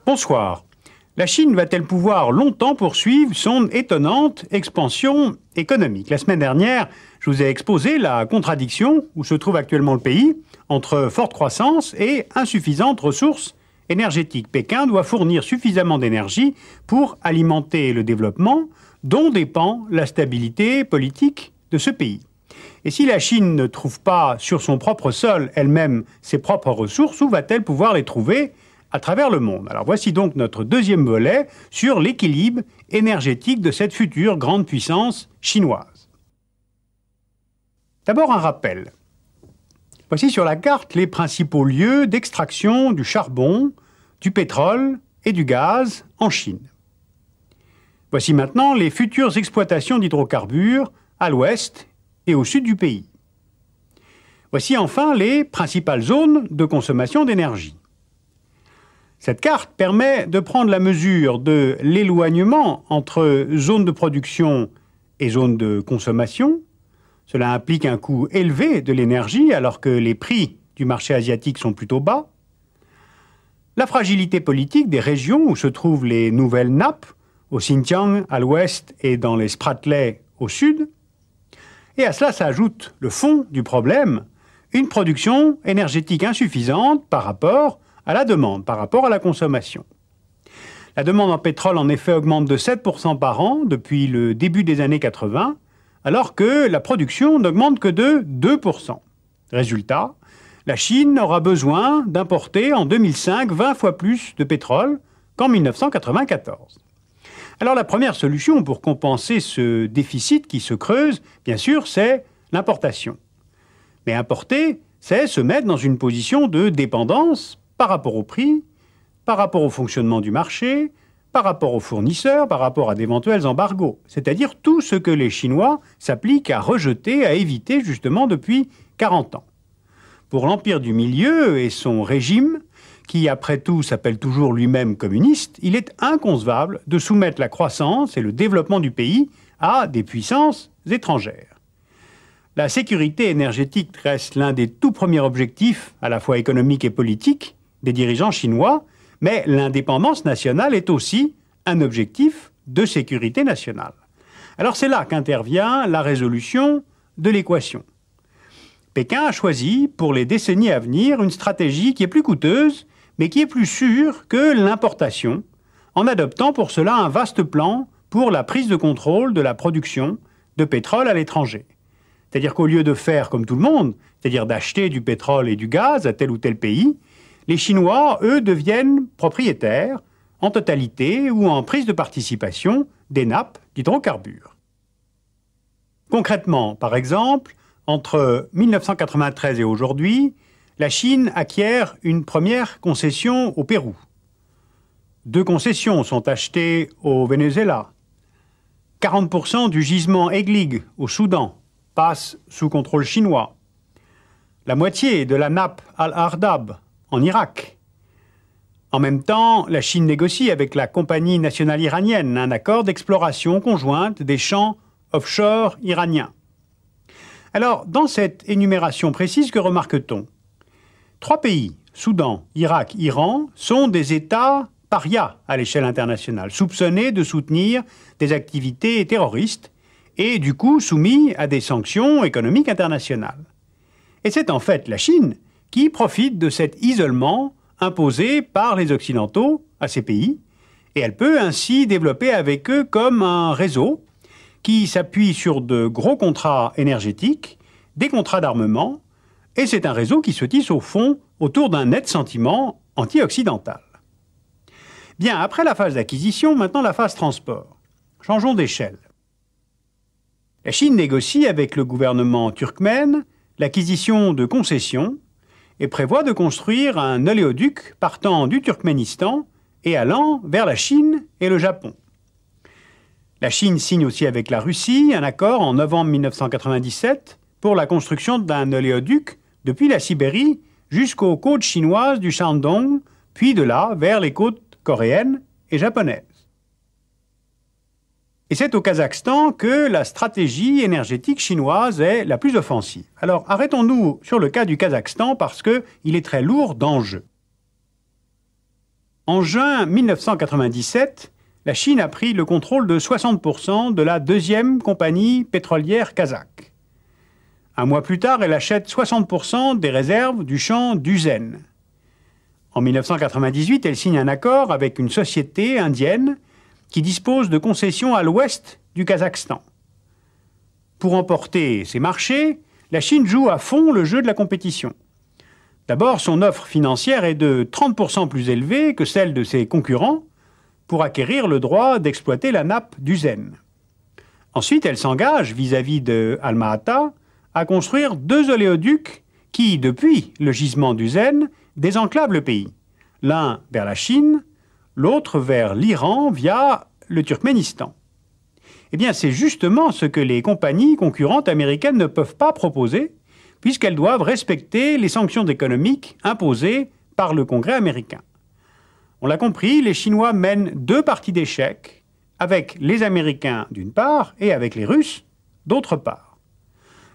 Bonsoir. La Chine va-t-elle pouvoir longtemps poursuivre son étonnante expansion économique? La semaine dernière, je vous ai exposé la contradiction où se trouve actuellement le pays entre forte croissance et insuffisantes ressources énergétiques. Pékin doit fournir suffisamment d'énergie pour alimenter le développement dont dépend la stabilité politique de ce pays. Et si la Chine ne trouve pas sur son propre sol elle-même ses propres ressources, où va-t-elle pouvoir les trouver à travers le monde? Alors voici donc notre deuxième volet sur l'équilibre énergétique de cette future grande puissance chinoise. D'abord un rappel. Voici sur la carte les principaux lieux d'extraction du charbon, du pétrole et du gaz en Chine. Voici maintenant les futures exploitations d'hydrocarbures à l'ouest et au sud du pays. Voici enfin les principales zones de consommation d'énergie. Cette carte permet de prendre la mesure de l'éloignement entre zones de production et zones de consommation. Cela implique un coût élevé de l'énergie alors que les prix du marché asiatique sont plutôt bas. La fragilité politique des régions où se trouvent les nouvelles nappes, au Xinjiang à l'ouest et dans les Spratleys au sud. Et à cela s'ajoute le fond du problème, une production énergétique insuffisante par rapport à la demande, par rapport à la consommation. La demande en pétrole, en effet, augmente de 7% par an depuis le début des années 80, alors que la production n'augmente que de 2%. Résultat, la Chine aura besoin d'importer en 2005 20 fois plus de pétrole qu'en 1994. Alors la première solution pour compenser ce déficit qui se creuse, bien sûr, c'est l'importation. Mais importer, c'est se mettre dans une position de dépendance par rapport au prix, par rapport au fonctionnement du marché, par rapport aux fournisseurs, par rapport à d'éventuels embargos. C'est-à-dire tout ce que les Chinois s'appliquent à rejeter, à éviter justement depuis 40 ans. Pour l'Empire du Milieu et son régime, qui après tout s'appelle toujours lui-même communiste, il est inconcevable de soumettre la croissance et le développement du pays à des puissances étrangères. La sécurité énergétique reste l'un des tout premiers objectifs, à la fois économiques et politiques, des dirigeants chinois, mais l'indépendance nationale est aussi un objectif de sécurité nationale. Alors c'est là qu'intervient la résolution de l'équation. Pékin a choisi, pour les décennies à venir, une stratégie qui est plus coûteuse, mais qui est plus sûre que l'importation, en adoptant pour cela un vaste plan pour la prise de contrôle de la production de pétrole à l'étranger. C'est-à-dire qu'au lieu de faire comme tout le monde, c'est-à-dire d'acheter du pétrole et du gaz à tel ou tel pays, les Chinois, eux, deviennent propriétaires, en totalité ou en prise de participation, des nappes d'hydrocarbures. Concrètement, par exemple, entre 1993 et aujourd'hui, la Chine acquiert une première concession au Pérou. 2 concessions sont achetées au Venezuela. 40% du gisement Eglig au Soudan passe sous contrôle chinois. La moitié de la nappe Al-Ardab en Irak. En même temps, la Chine négocie avec la Compagnie nationale iranienne un accord d'exploration conjointe des champs offshore iraniens. Alors, dans cette énumération précise, que remarque-t-on? 3 pays, Soudan, Irak, Iran, sont des États parias à l'échelle internationale, soupçonnés de soutenir des activités terroristes et du coup soumis à des sanctions économiques internationales. Et c'est en fait la Chine qui profite de cet isolement imposé par les Occidentaux à ces pays, et elle peut ainsi développer avec eux comme un réseau qui s'appuie sur de gros contrats énergétiques, des contrats d'armement, et c'est un réseau qui se tisse au fond autour d'un net sentiment anti-occidental. Bien, après la phase d'acquisition, maintenant la phase transport. Changeons d'échelle. La Chine négocie avec le gouvernement turkmène l'acquisition de concessions et prévoit de construire un oléoduc partant du Turkménistan et allant vers la Chine et le Japon. La Chine signe aussi avec la Russie un accord en novembre 1997 pour la construction d'un oléoduc depuis la Sibérie jusqu'aux côtes chinoises du Shandong, puis de là vers les côtes coréennes et japonaises. Et c'est au Kazakhstan que la stratégie énergétique chinoise est la plus offensive. Alors arrêtons-nous sur le cas du Kazakhstan parce qu'il est très lourd d'enjeux. En juin 1997, la Chine a pris le contrôle de 60% de la deuxième compagnie pétrolière kazakh. Un mois plus tard, elle achète 60% des réserves du champ d'Uzen. En 1998, elle signe un accord avec une société indienne qui dispose de concessions à l'ouest du Kazakhstan. Pour emporter ces marchés, la Chine joue à fond le jeu de la compétition. D'abord, son offre financière est de 30% plus élevée que celle de ses concurrents pour acquérir le droit d'exploiter la nappe d'Uzen. Ensuite, elle s'engage vis-à-vis de Alma-Ata à construire 2 oléoducs qui, depuis le gisement d'Uzen, désenclavent le pays. L'un vers la Chine, l'autre vers l'Iran via le Turkménistan. Eh bien, c'est justement ce que les compagnies concurrentes américaines ne peuvent pas proposer, puisqu'elles doivent respecter les sanctions économiques imposées par le Congrès américain. On l'a compris, les Chinois mènent 2 parties d'échecs, avec les Américains d'une part et avec les Russes d'autre part.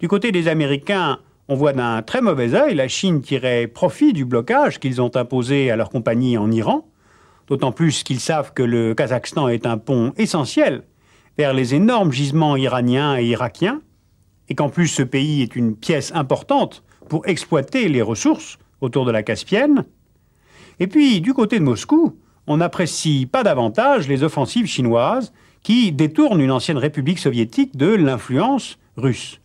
Du côté des Américains, on voit d'un très mauvais œil la Chine tirer profit du blocage qu'ils ont imposé à leurs compagnies en Iran, d'autant plus qu'ils savent que le Kazakhstan est un pont essentiel vers les énormes gisements iraniens et irakiens, et qu'en plus ce pays est une pièce importante pour exploiter les ressources autour de la Caspienne. Et puis, du côté de Moscou, on n'apprécie pas davantage les offensives chinoises qui détournent une ancienne république soviétique de l'influence russe.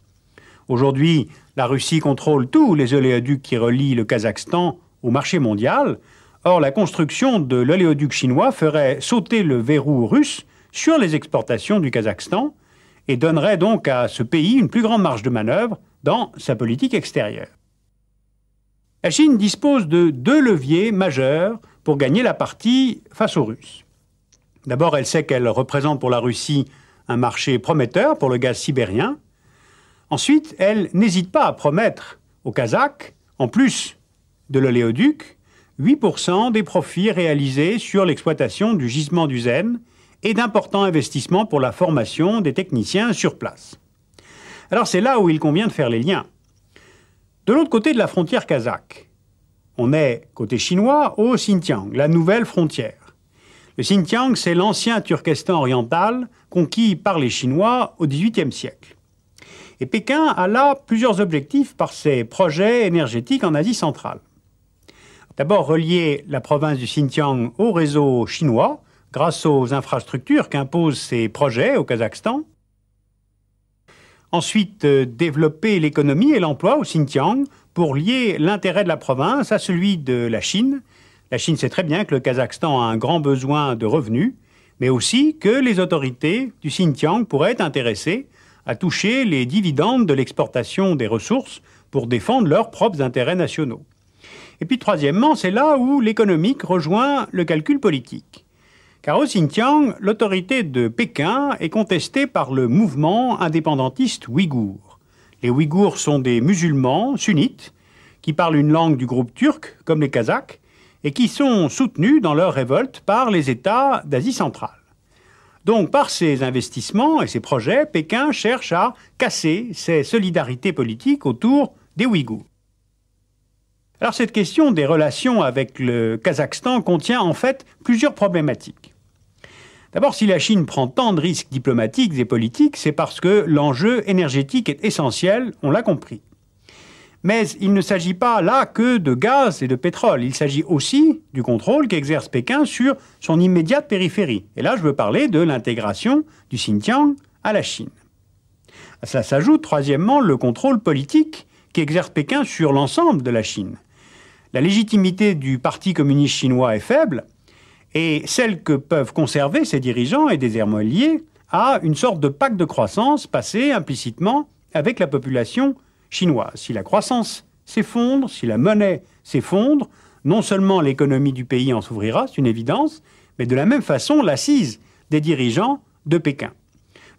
Aujourd'hui, la Russie contrôle tous les oléoducs qui relient le Kazakhstan au marché mondial. Or, la construction de l'oléoduc chinois ferait sauter le verrou russe sur les exportations du Kazakhstan et donnerait donc à ce pays une plus grande marge de manœuvre dans sa politique extérieure. La Chine dispose de 2 leviers majeurs pour gagner la partie face aux Russes. D'abord, elle sait qu'elle représente pour la Russie un marché prometteur pour le gaz sibérien. Ensuite, elle n'hésite pas à promettre aux Kazakhs, en plus de l'oléoduc, 8% des profits réalisés sur l'exploitation du gisement d'Uzen et d'importants investissements pour la formation des techniciens sur place. Alors c'est là où il convient de faire les liens. De l'autre côté de la frontière kazakh, on est, côté chinois, au Xinjiang, la nouvelle frontière. Le Xinjiang, c'est l'ancien Turkestan oriental conquis par les Chinois au XVIIIe siècle. Et Pékin a là plusieurs objectifs par ses projets énergétiques en Asie centrale. D'abord, relier la province du Xinjiang au réseau chinois grâce aux infrastructures qu'imposent ces projets au Kazakhstan. Ensuite, développer l'économie et l'emploi au Xinjiang pour lier l'intérêt de la province à celui de la Chine. La Chine sait très bien que le Kazakhstan a un grand besoin de revenus, mais aussi que les autorités du Xinjiang pourraient être intéressées à toucher les dividendes de l'exportation des ressources pour défendre leurs propres intérêts nationaux. Et puis troisièmement, c'est là où l'économique rejoint le calcul politique. Car au Xinjiang, l'autorité de Pékin est contestée par le mouvement indépendantiste ouïghour. Les Ouïghours sont des musulmans sunnites qui parlent une langue du groupe turc, comme les Kazakhs, et qui sont soutenus dans leur révolte par les États d'Asie centrale. Donc, par ces investissements et ces projets, Pékin cherche à casser ces solidarités politiques autour des Ouïghours. Alors, cette question des relations avec le Kazakhstan contient en fait plusieurs problématiques. D'abord, si la Chine prend tant de risques diplomatiques et politiques, c'est parce que l'enjeu énergétique est essentiel, on l'a compris. Mais il ne s'agit pas là que de gaz et de pétrole. Il s'agit aussi du contrôle qu'exerce Pékin sur son immédiate périphérie. Et là, je veux parler de l'intégration du Xinjiang à la Chine. À cela s'ajoute, troisièmement, le contrôle politique qu'exerce Pékin sur l'ensemble de la Chine. La légitimité du Parti communiste chinois est faible, et celle que peuvent conserver ses dirigeants et des liés à une sorte de pacte de croissance passé implicitement avec la population chinoise. Si la croissance s'effondre, si la monnaie s'effondre, non seulement l'économie du pays en s'ouvrira, c'est une évidence, mais de la même façon l'assise des dirigeants de Pékin.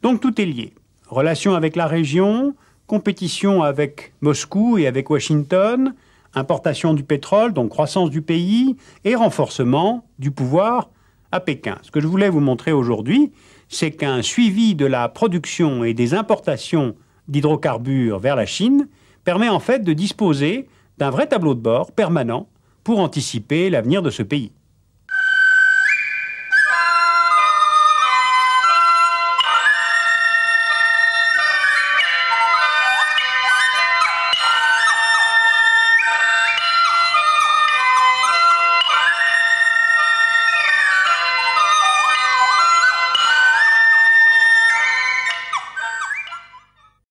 Donc tout est lié. Relations avec la région, compétition avec Moscou et avec Washington, importation du pétrole, donc croissance du pays, et renforcement du pouvoir à Pékin. Ce que je voulais vous montrer aujourd'hui, c'est qu'un suivi de la production et des importations d'hydrocarbures vers la Chine permet en fait de disposer d'un vrai tableau de bord permanent pour anticiper l'avenir de ce pays.